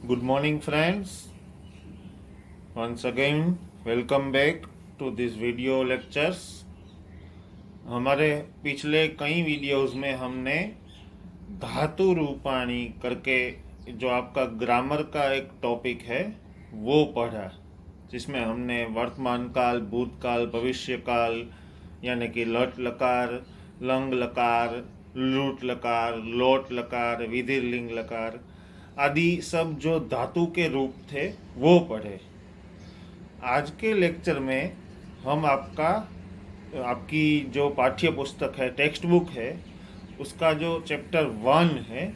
Good morning, friends. Once again, welcome back to this video lectures. हमारे पिछले कई videos में हमने धातु रूपाणी करके जो आपका ग्रामर का एक टॉपिक है वो पढ़ा, जिसमें हमने वर्तमान काल, भूतकाल, भविष्य काल यानी कि लट लकार, लंग लकार, लूट लकार, लोट लकार, विधिलिंग लकार आदि सब जो धातु के रूप थे वो पढ़े। आज के लेक्चर में हम आपकी जो पाठ्य पुस्तक है, टेक्स्ट बुक है, उसका जो चैप्टर 1 है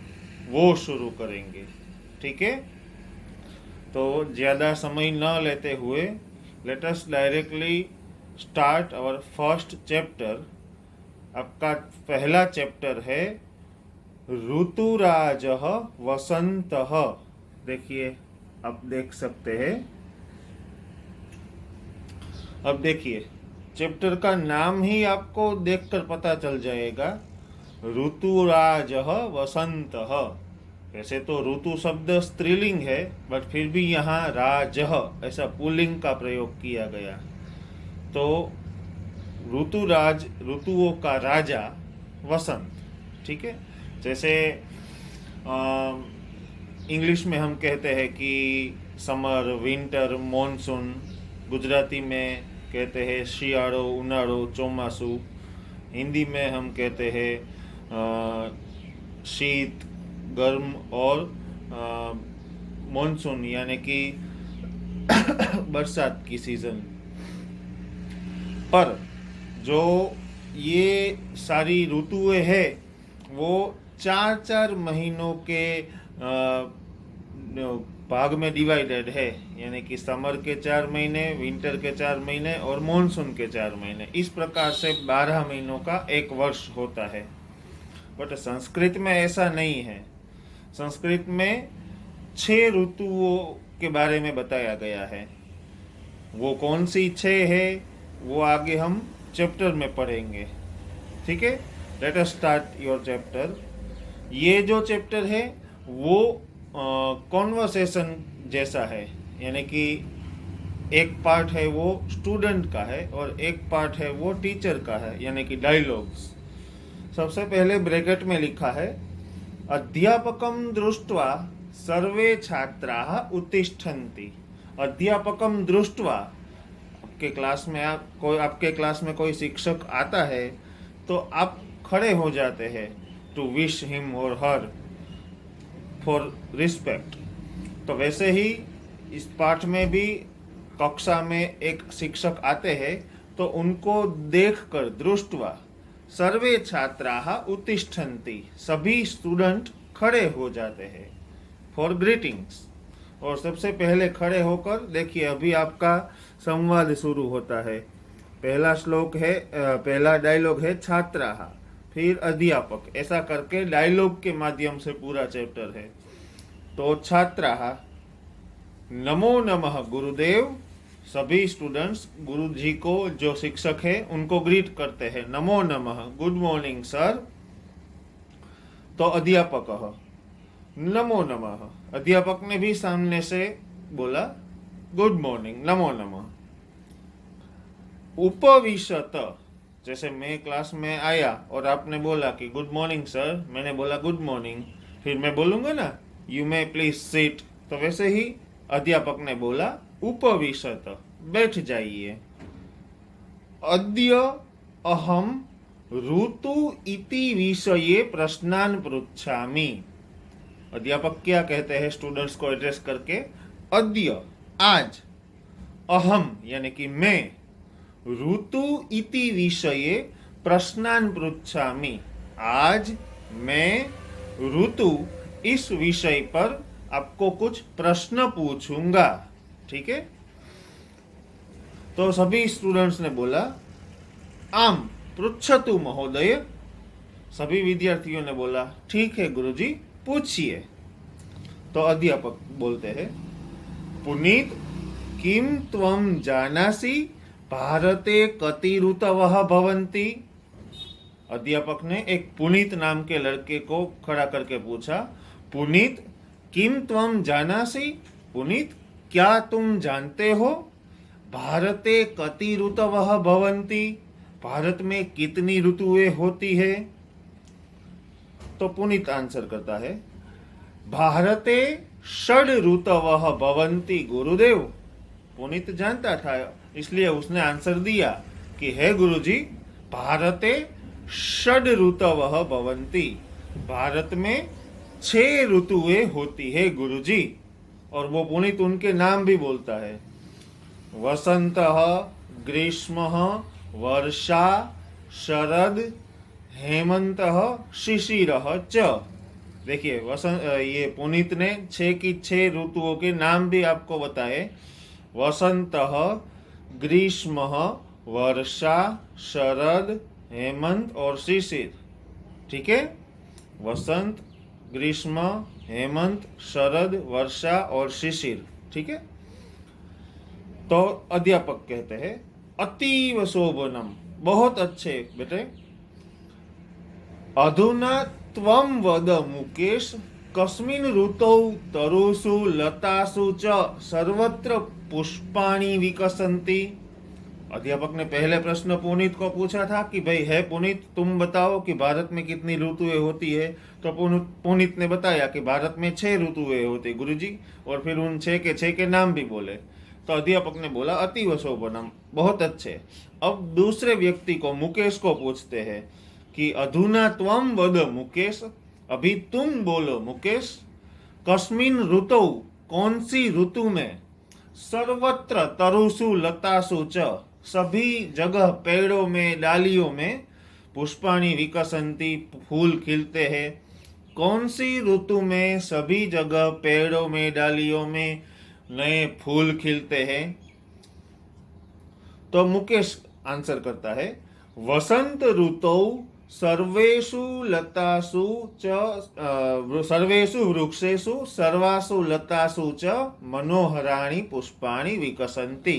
वो शुरू करेंगे। ठीक है, तो ज़्यादा समय न लेते हुए let us directly start our first chapter. आपका पहला चैप्टर है ऋतुराज वसंत। देखिए, आप देख सकते हैं। अब देखिए, चैप्टर का नाम ही आपको देखकर पता चल जाएगा, ऋतुराज वसंत। वैसे तो ऋतु शब्द स्त्रीलिंग है, बट फिर भी यहाँ राज ऐसा पुल्लिंग का प्रयोग किया गया। तो ऋतुराज, ऋतुओं का राजा वसंत। ठीक है, जैसे इंग्लिश में हम कहते हैं कि समर, विंटर, मॉनसून। गुजराती में कहते हैं शियाळो, उनाळो, चौमासु। हिंदी में हम कहते हैं शीत, गर्म और मॉनसून यानी कि बरसात की सीजन। पर जो ये सारी ऋतुएं हैं वो 4 महीनों के भाग में डिवाइडेड है, यानी कि समर के 4 महीने, विंटर के 4 महीने और मॉनसून के 4 महीने। इस प्रकार से 12 महीनों का एक वर्ष होता है। बट संस्कृत में ऐसा नहीं है। संस्कृत में 6 ऋतुओं के बारे में बताया गया है। वो कौन सी 6 है वो आगे हम चैप्टर में पढ़ेंगे। ठीक है, let us start your chapter. ये जो चैप्टर है वो कॉन्वर्सेशन जैसा है, यानी कि एक पार्ट है वो स्टूडेंट का है और एक पार्ट है वो टीचर का है, यानी कि डायलॉग्स। सबसे पहले ब्रैकेट में लिखा है, अध्यापकम दृष्ट्वा सर्वे छात्राः उत्तिष्ठन्ति। अध्यापकम दृष्ट्वा, आपके क्लास में कोई शिक्षक आता है तो आप खड़े हो जाते हैं टू विश हिम और हर फॉर रिस्पेक्ट। तो वैसे ही इस पाठ में भी कक्षा में एक शिक्षक आते हैं तो उनको देखकर दृष्ट्वा सर्वे छात्राः उत्तिष्ठन्ति, सभी स्टूडेंट खड़े हो जाते हैं फॉर ग्रीटिंग्स। और सबसे पहले खड़े होकर देखिए, अभी आपका संवाद शुरू होता है। पहला श्लोक है, पहला डायलॉग है छात्राः, फिर अध्यापक, ऐसा करके डायलॉग के माध्यम से पूरा चैप्टर है। तो छात्राः, नमो नमः गुरुदेव। सभी स्टूडेंट्स गुरु जी को, जो शिक्षक है, उनको ग्रीट करते हैं, नमो नमः, गुड मॉर्निंग सर। तो अध्यापक, नमो नमः। अध्यापक ने भी सामने से बोला गुड मॉर्निंग, नमो नमः। उपविशत, जैसे मैं क्लास में आया और आपने बोला कि गुड मॉर्निंग सर, मैंने बोला गुड मॉर्निंग, फिर मैं बोलूंगा ना यू मे प्लीज सिट, तो वैसे ही अध्यापक ने बोला उपविशत, बैठ जाइए। अद्य अहम ऋतु इति विषये प्रश्नान पृच्छामि। अध्यापक क्या कहते हैं स्टूडेंट्स को एड्रेस करके, अद्य, आज, अहम यानी कि मैं, ऋतु इति विषये प्रश्नान पृच्छामि, आज मैं ऋतु इस विषय पर आपको कुछ प्रश्न पूछूंगा। ठीक है, तो सभी स्टूडेंट्स ने बोला आम पृच्छतु महोदय। सभी विद्यार्थियों ने बोला ठीक है गुरुजी, पूछिए। तो अध्यापक बोलते हैं, पुनीत किम त्वं जानासि भारते कति ऋतवः भवन्ति। अध्यापक ने एक पुनीत नाम के लड़के को खड़ा करके पूछा, पुनीत किम त्वम जानासि, पुनीत क्या तुम जानते हो, भारते कति ऋतवः भवन्ति, भारत में कितनी ऋतुएं होती है। तो पुनीत आंसर करता है, भारते षड ऋतवः भवन्ति गुरुदेव। पुनीत जानता था, इसलिए उसने आंसर दिया कि हे गुरुजी, भारते षड ऋतवः भवन्ति, भारत में 6 ऋतुएं होती है गुरुजी। और वो पुनीत उनके नाम भी बोलता है, वसंतः, ग्रीष्मः, वर्षा, शरद, हेमंतः, शिशिरः च। देखिए ये पुनीत ने 6 की 6 ऋतुओं के नाम भी आपको बताए, वसंतः, ग्रीष्मः, वर्षा, शरद, हेमंत और शिशिर। ठीक है, वसंत, ग्रीष्म, हेमंत, शरद, वर्षा और शिशिर। ठीक है। तो अध्यापक कहते हैं, अतीव शोभनम, बहुत अच्छे बेटे। अधुना त्वं वद मुकेश, कस्मिन् ऋतौ तरुषु लतासु च सर्वत्र पुष्पाणि विकसन्ति। अध्यापक ने पहले प्रश्न पुनीत को पूछा था कि भाई है पुनीत, तुम बताओ कि भारत में कितनी ऋतुएं होती है। तो पुनीत ने बताया कि भारत में 6 ऋतुएं होती गुरुजी, और फिर उन 6 के 6 के नाम भी बोले। तो अध्यापक ने बोला अतीव शोभनम, बहुत अच्छे। अब दूसरे व्यक्ति को, मुकेश को पूछते हैं कि अधुना त्वम वद मुकेश, अभी तुम बोलो मुकेश, कस्मिन ऋतौ, कौन सी ऋतु में, सर्वत्र तरुषु लतासु च, सभी जगह पेड़ों में डालियों में, पुष्पाणि विकसंती, फूल खिलते हैं। कौन सी ऋतु में सभी जगह पेड़ों में डालियों में नए फूल खिलते हैं। तो मुकेश आंसर करता है, वसंत ऋतौ सर्वेषु लतासु च, सर्वेषु वृक्षेषु सर्वासु लतासु च मनोहराणि पुष्पाणि विकसन्ति।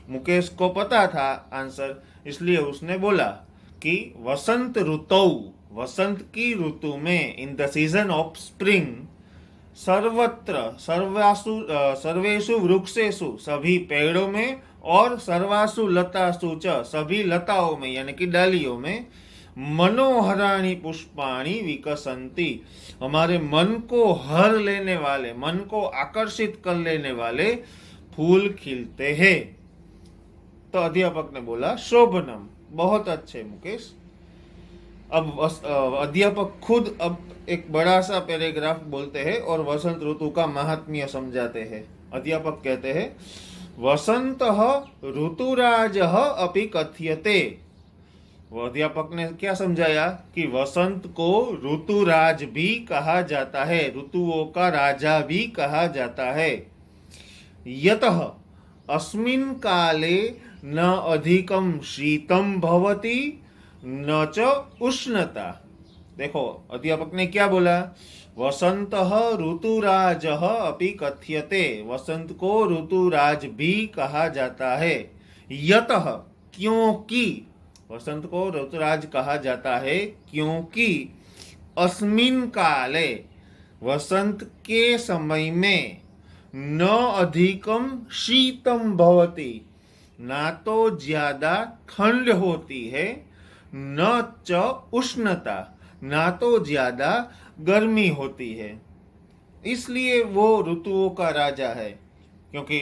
मुकेश को पता था आंसर, इसलिए उसने बोला कि वसंत ऋतौ, वसंत की ऋतु में, इन द सीजन ऑफ स्प्रिंग, सर्वत्र, सर्वेषु वृक्षेषु, सभी पेड़ों में, और सर्वासु लतासु च, सभी लताओं में यानी कि डालियों में, मनोहराणि पुष्पाणि विकसन्ति, हमारे मन को हर लेने वाले, मन को आकर्षित कर लेने वाले फूल खिलते हैं। तो अध्यापक ने बोला शोभनम, बहुत अच्छे मुकेश। अब अध्यापक खुद अब एक बड़ा सा पैराग्राफ बोलते हैं और वसंत ऋतु का महात्म्य समझाते हैं। अध्यापक कहते हैं, वसंतः ऋतुराजः अपि कथ्यते। वो अध्यापक ने क्या समझाया कि वसंत को ऋतुराज भी कहा जाता है, ऋतुओं का राजा भी कहा जाता है। यतः अस्मिन् काले न अधिकम शीतम भवति न च उष्णता। देखो अध्यापक ने क्या बोला, वसंतः ऋतुराजः अपि कथ्यते, वसंत को ऋतुराज भी कहा जाता है। यतः, क्योंकि, वसंत को ऋतुराज कहा जाता है क्योंकि अस्मिन काले, वसंत के समय में, न अधिकम शीतम भवति, ना तो ज्यादा ठंड होती है, न च उष्णता, ना तो ज्यादा गर्मी होती है। इसलिए वो ऋतुओं का राजा है, क्योंकि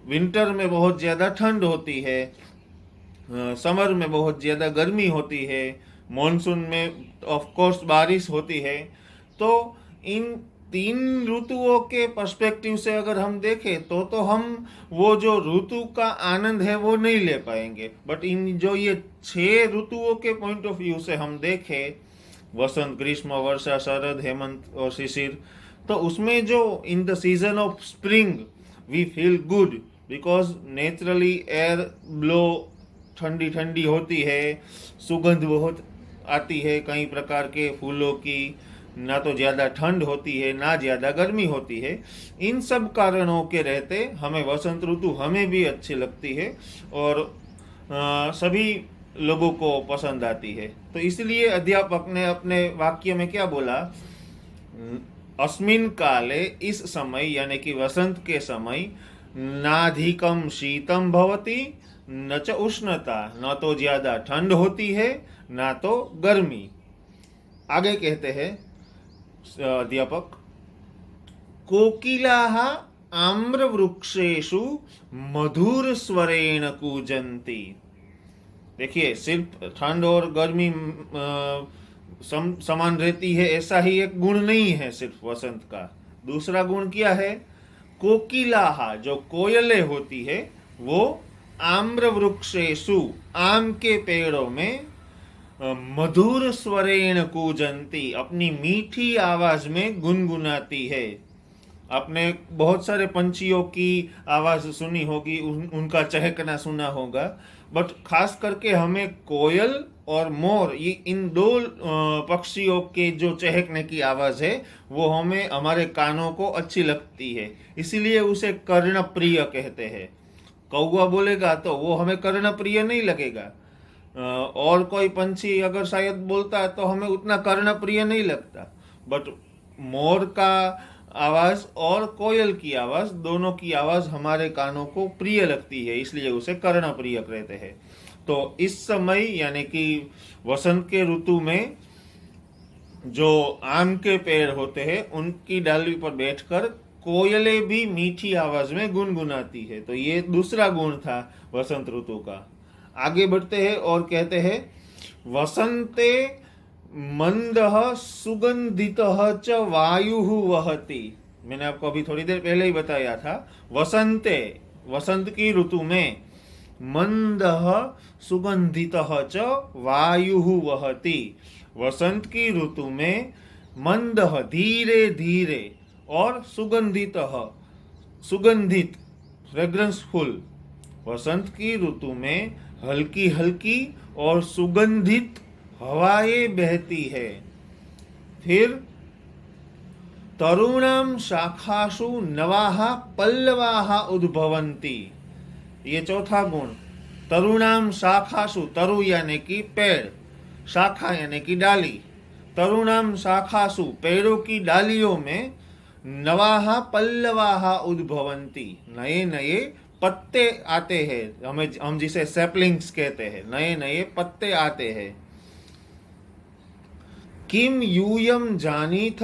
विंटर में बहुत ज्यादा ठंड होती है, समर में बहुत ज्यादा गर्मी होती है, मॉनसून में ऑफ कोर्स बारिश होती है। तो इन 3 ऋतुओं के पर्सपेक्टिव से अगर हम देखें तो हम वो जो ऋतु का आनंद है वो नहीं ले पाएंगे। बट इन जो ये 6 ऋतुओं के पॉइंट ऑफ व्यू से हम देखें, वसंत, ग्रीष्म, वर्षा, शरद, हेमंत और शिशिर, तो उसमें जो in the season of spring we feel good because naturally air blow ठंडी ठंडी होती है, सुगंध बहुत आती है कई प्रकार के फूलों की, ना तो ज़्यादा ठंड होती है ना ज़्यादा गर्मी होती है। इन सब कारणों के रहते हमें वसंत ऋतु हमें भी अच्छी लगती है और सभी लोगों को पसंद आती है। तो इसलिए अध्यापक ने अपने वाक्य में क्या बोला, अस्मिन् काले, इस समय यानी कि वसंत के समय, नाधिकम शीतम भवति न च उष्णता, न तो ज्यादा ठंड होती है ना तो गर्मी। आगे कहते हैं अध्यापक, कोकिलाः आम्रवृक्षेषु मधुर स्वरेण कूजन्ति। देखिए, सिर्फ ठंड और गर्मी समान रहती है ऐसा ही एक गुण नहीं है सिर्फ वसंत का। दूसरा गुण क्या है? कोकिलाहा, जो कोयलें होती है वो आम्रवृक्षेषु, आम के पेड़ों में, मधुर स्वरेण कूजंती, अपनी मीठी आवाज में गुनगुनाती है। आपने बहुत सारे पंछियों की आवाज सुनी होगी, उनका चहकना सुना होगा, बट खास करके हमें कोयल और मोर, ये इन दो पक्षियों के जो चहकने की आवाज है वो हमें, हमारे कानों को अच्छी लगती है, इसीलिए उसे कर्णप्रिय कहते हैं। कौवा बोलेगा तो वो हमें कर्णप्रिय नहीं लगेगा, और कोई पंछी अगर शायद बोलता है तो हमें उतना कर्णप्रिय नहीं लगता, बट मोर का आवाज और कोयल की आवाज, दोनों की आवाज हमारे कानों को प्रिय लगती है, इसलिए उसे कर्णप्रिय कहते हैं। तो इस समय यानी कि वसंत के ऋतु में जो आम के पेड़ होते हैं उनकी डाली पर बैठकर कोयलें भी मीठी आवाज में गुनगुनाती है। तो ये दूसरा गुण था वसंत ऋतु का। आगे बढ़ते हैं और कहते हैं, वसंते मंदः सुगंधितः च वायुः वहति। मैंने आपको अभी थोड़ी देर पहले ही बताया था, वसंते, वसंत की ऋतु में, मंदः सुगंधितः च वायुः वहति, वसंत की ऋतु में मंदः, धीरे धीरे, और सुगंधितः, सुगंधित, फ्रेग्रेंसफुल, वसंत की ऋतु में हल्की हल्की और सुगंधित हवाएं बहती है। फिर तरुणाम शाखासु नवाः पल्लवाः उद्भवन्ति, ये चौथा गुण। तरुणाम शाखासु, तरु यानी कि पेड़, शाखा यानी कि डाली, तरुणाम शाखासु, पेड़ों की डालियों में, नवाः पल्लवाः उद्भवन्ति, नए नए पत्ते आते हैं, हम जिसे सैपलिंग्स कहते हैं, नए नए पत्ते आते हैं। किम यूयम जानीथ,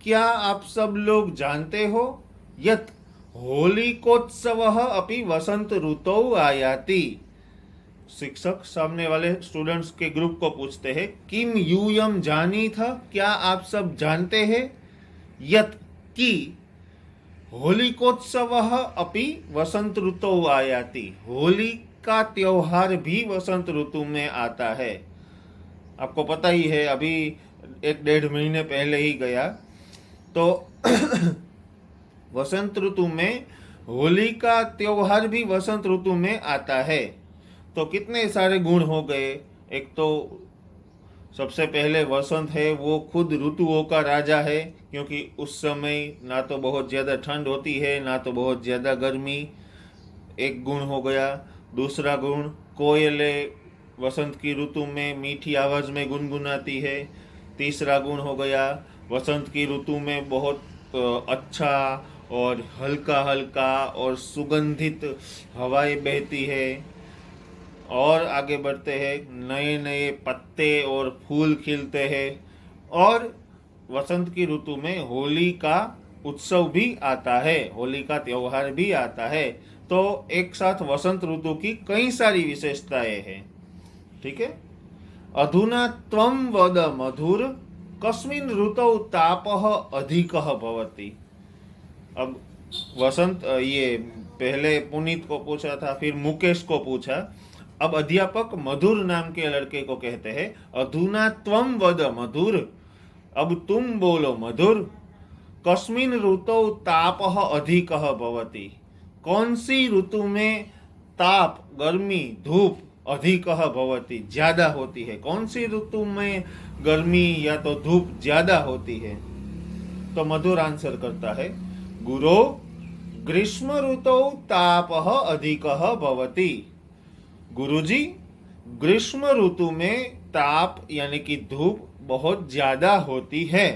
क्या आप सब लोग जानते हो, यत होलिकोत्सवः अपि वसंत ऋतौ आयाति। शिक्षक सामने वाले स्टूडेंट्स के ग्रुप को पूछते हैं, किम यूयम जानीथ, क्या आप सब जानते हैं, यत की होलिकोत्सवः अपि वसंत ऋतौ आयाति, होली का त्योहार भी वसंत ऋतु में आता है। आपको पता ही है, अभी 1-1.5 महीने पहले ही गया, तो वसंत ऋतु में होली का त्योहार भी वसंत ऋतु में आता है। तो कितने सारे गुण हो गए। एक तो सबसे पहले वसंत है वो खुद ऋतुओं का राजा है, क्योंकि उस समय ना तो बहुत ज़्यादा ठंड होती है ना तो बहुत ज़्यादा गर्मी, एक गुण हो गया। दूसरा गुण, कोयलें वसंत की ऋतु में मीठी आवाज़ में गुनगुनाती है। तीसरा गुण हो गया, वसंत की ऋतु में बहुत अच्छा और हल्का हल्का और सुगंधित हवाएं बहती है। और आगे बढ़ते हैं, नए नए पत्ते और फूल खिलते हैं। और वसंत की ऋतु में होली का उत्सव भी आता है, होली का त्योहार भी आता है। तो एक साथ वसंत ऋतु की कई सारी विशेषताएं हैं। ठीक है। अधुना त्वं वद मधुर, कस्मिन् ऋतौ तापः अधिकः भवति। अब वसंत, ये पहले पुनीत को पूछा था, फिर मुकेश को पूछा, अब अध्यापक मधुर नाम के लड़के को कहते हैं, अधुना त्वं वद मधुर, अब तुम बोलो मधुर, कस्मिन् ऋतौ तापः अधिकः भवति, कौन सी ऋतु में ताप, गर्मी, धूप अधिकः भवति, ज्यादा होती है, कौन सी ऋतु में गर्मी या तो धूप ज्यादा होती है। तो मधुर आंसर करता है, गुरो ग्रीष्म ऋतौ तापः अधिकः भवति। गुरुजी, ग्रीष्म ऋतु में ताप यानी कि धूप बहुत ज्यादा होती है।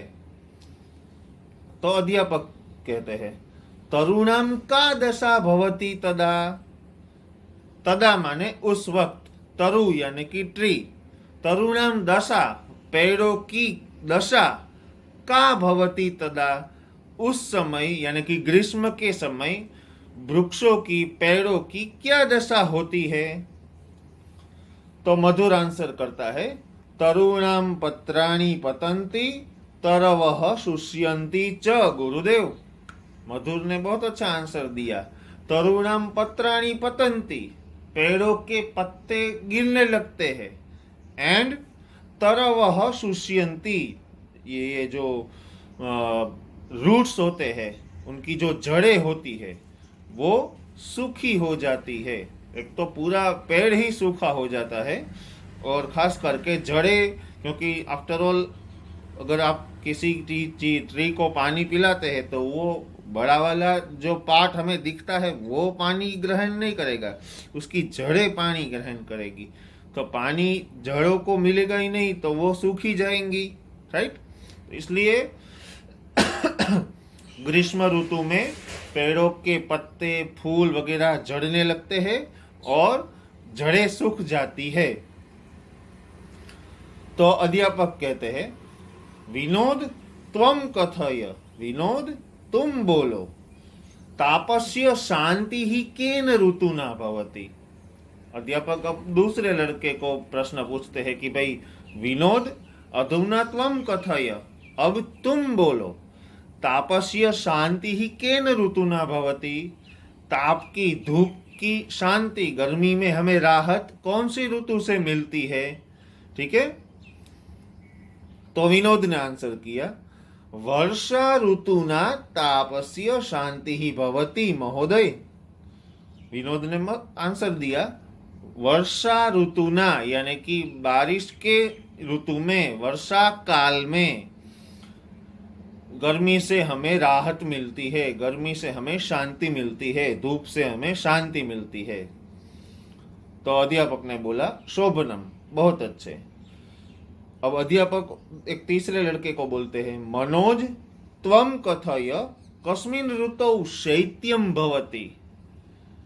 तो अध्यापक कहते हैं तरुणाम का दशा भवती तदा। तदा माने उस वक्त, तरु यानी कि ट्री, तरुणाम दशा पेड़ों की दशा, का भवती तदा उस समय यानी कि ग्रीष्म के समय वृक्षों की, पेड़ों की क्या दशा होती है। तो मधुर आंसर करता है तरुणाम पत्राणि पतंती तरवः शुष्यन्ति च गुरुदेव। मधुर ने बहुत अच्छा आंसर दिया। तरुणाम पत्राणि पतंती, पेड़ों के पत्ते गिरने लगते हैं, एंड तरवः शुष्यन्ति, ये जो रूट्स होते हैं, उनकी जो जड़ें होती है वो सूखी हो जाती है। एक तो पूरा पेड़ ही सूखा हो जाता है और खास करके जड़ें, क्योंकि आफ्टर ऑल अगर आप किसी ट्री को पानी पिलाते हैं तो वो बड़ा वाला जो पार्ट हमें दिखता है वो पानी ग्रहण नहीं करेगा, उसकी जड़ें पानी ग्रहण करेगी। तो पानी जड़ों को मिलेगा ही नहीं तो वो सूखी जाएंगी, राइट। इसलिए ग्रीष्म ऋतु में पेड़ों के पत्ते, फूल वगैरह झड़ने लगते हैं और जड़ें सूख जाती है। तो अध्यापक कहते हैं विनोद त्वम कथय, विनोद तुम बोलो, तापस्य शांति ही केन ऋतुना भवति। अध्यापक अब दूसरे लड़के को प्रश्न पूछते हैं कि भाई विनोद अधुना त्वम कथय, अब तुम बोलो, तापस्य शांति ही केन ऋतुना भवति, ताप की, धूप की शांति, गर्मी में हमें राहत कौन सी ऋतु से मिलती है। ठीक है, तो विनोद ने आंसर किया वर्षा ऋतुना तापस्य शांति ही भवति महोदय। विनोद ने आंसर दिया वर्षा ऋतुना यानी कि बारिश के ऋतु में, वर्षा काल में गर्मी से हमें राहत मिलती है, गर्मी से हमें शांति मिलती है, धूप से हमें शांति मिलती है। तो अध्यापक ने बोला शोभनम, बहुत अच्छे। अब अध्यापक एक तीसरे लड़के को बोलते हैं मनोज त्वम कथय कस्मिन ऋतौ शैत्यम भवति।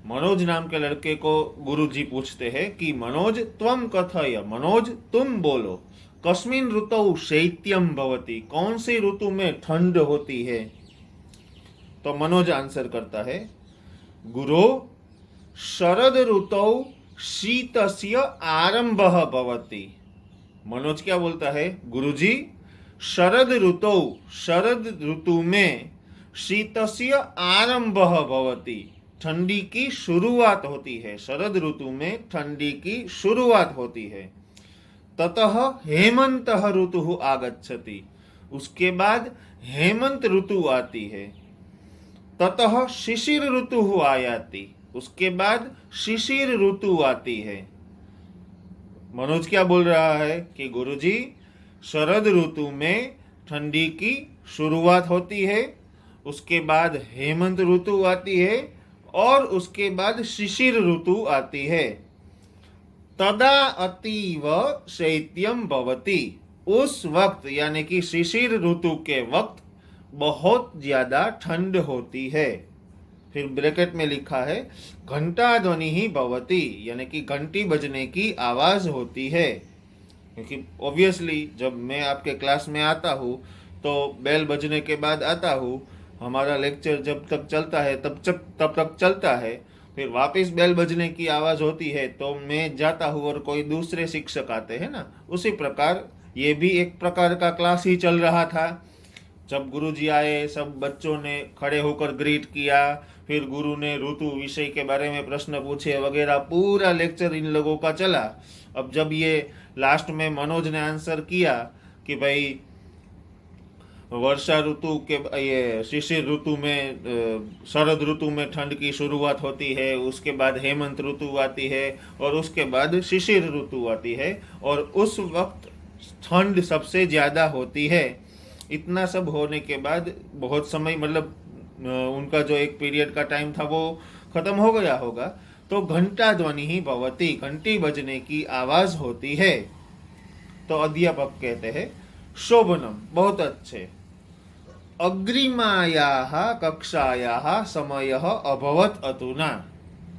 मनोज नाम के लड़के को गुरुजी पूछते हैं कि मनोज त्वम कथय, मनोज तुम बोलो, कस्मिन ऋतौ शैत्यम भवति, कौन सी ऋतु में ठंड होती है। तो मनोज आंसर करता है गुरु शरद ऋतौ शीतस्य आरंभः भवति। मनोज क्या बोलता है गुरुजी शरद ऋतौ, शरद ऋतु में शीतस्य आरंभः भवति, ठंडी की शुरुआत होती है, शरद ऋतु में ठंडी की शुरुआत होती है। ततः हेमंतः ऋतुः आगच्छति, उसके बाद हेमंत ऋतु आती है। ततः शिशिर ऋतुः आयाति, उसके बाद शिशिर ऋतु आती है। मनोज क्या बोल रहा है कि गुरुजी शरद ऋतु में ठंडी की शुरुआत होती है, उसके बाद हेमंत ऋतु आती है और उसके बाद शिशिर ऋतु आती है। तदा अतीव शैत्यम भवति, उस वक्त यानी कि शिशिर ऋतु के वक्त बहुत ज्यादा ठंड होती है। फिर ब्रैकेट में लिखा है घंटा ध्वनि ही भवति, यानी कि घंटी बजने की आवाज होती है। क्योंकि ऑब्वियसली जब मैं आपके क्लास में आता हूँ तो बेल बजने के बाद आता हूँ, हमारा लेक्चर जब तक चलता है तब तक चलता है, फिर वापस बेल बजने की आवाज होती है तो मैं जाता हूँ और कोई दूसरे शिक्षक आते हैं ना। उसी प्रकार ये भी एक प्रकार का क्लास ही चल रहा था। जब गुरुजी आए, सब बच्चों ने खड़े होकर ग्रीट किया, फिर गुरु ने ऋतु विषय के बारे में प्रश्न पूछे वगैरह, पूरा लेक्चर इन लोगों का चला। अब जब ये लास्ट में मनोज ने आंसर किया कि भाई वर्षा ऋतु के, ये शिशिर ऋतु में, शरद ऋतु में ठंड की शुरुआत होती है, उसके बाद हेमंत ऋतु आती है और उसके बाद शिशिर ऋतु आती है और उस वक्त ठंड सबसे ज्यादा होती है। इतना सब होने के बाद बहुत समय, मतलब उनका जो एक पीरियड का टाइम था वो खत्म हो गया होगा, तो घंटा ध्वनि ही भवति, घंटी बजने की आवाज होती है। तो अध्यापक कहते हैं शोभनम, बहुत अच्छे। अग्रिमायाः कक्षायाः समयः अभवत् अधुना।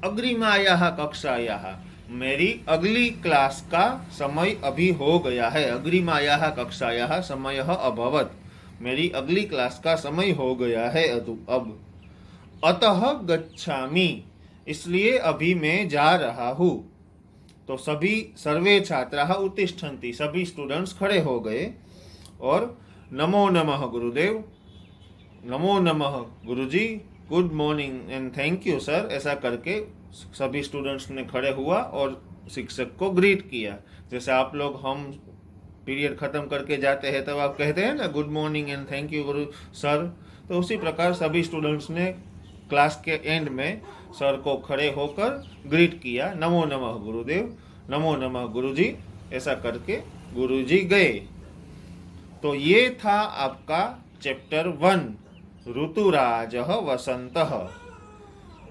अग्रिमायाः कक्षायाः, मेरी अगली क्लास का समय अभी हो गया है। अग्रिमायाः कक्षायाः समयः अभवत्, मेरी अगली क्लास का समय हो गया है अब। अतः गच्छामि, इसलिए अभी मैं जा रहा हूँ। तो सभी सर्वे छात्राः उत्तिष्ठन्ति, सभी स्टूडेंट्स खड़े हो गए और नमो नमः गुरुदेव, नमो नमः गुरुजी, good morning and thank you sir, ऐसा करके सभी स्टूडेंट्स ने खड़े हुआ और शिक्षक को ग्रीट किया। जैसे आप लोग हम पीरियड खत्म करके जाते हैं तब आप कहते हैं ना good morning and thank you Guru sir, तो उसी प्रकार सभी स्टूडेंट्स ने क्लास के एंड में सर को खड़े होकर ग्रीट किया, नमो नमः गुरुदेव, नमो नमः गुरुजी, ऐसा करके गुरुजी गए। तो ये था आपका चैप्टर 1, ऋतुराजः वसंतः।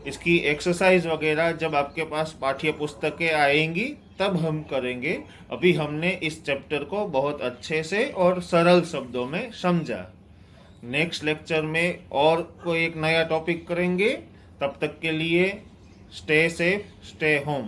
इसकी एक्सरसाइज वगैरह जब आपके पास पाठ्य पुस्तकें आएंगी तब हम करेंगे। अभी हमने इस चैप्टर को बहुत अच्छे से और सरल शब्दों में समझा। नेक्स्ट लेक्चर में और कोई एक नया टॉपिक करेंगे। तब तक के लिए स्टे सेफ, स्टे होम।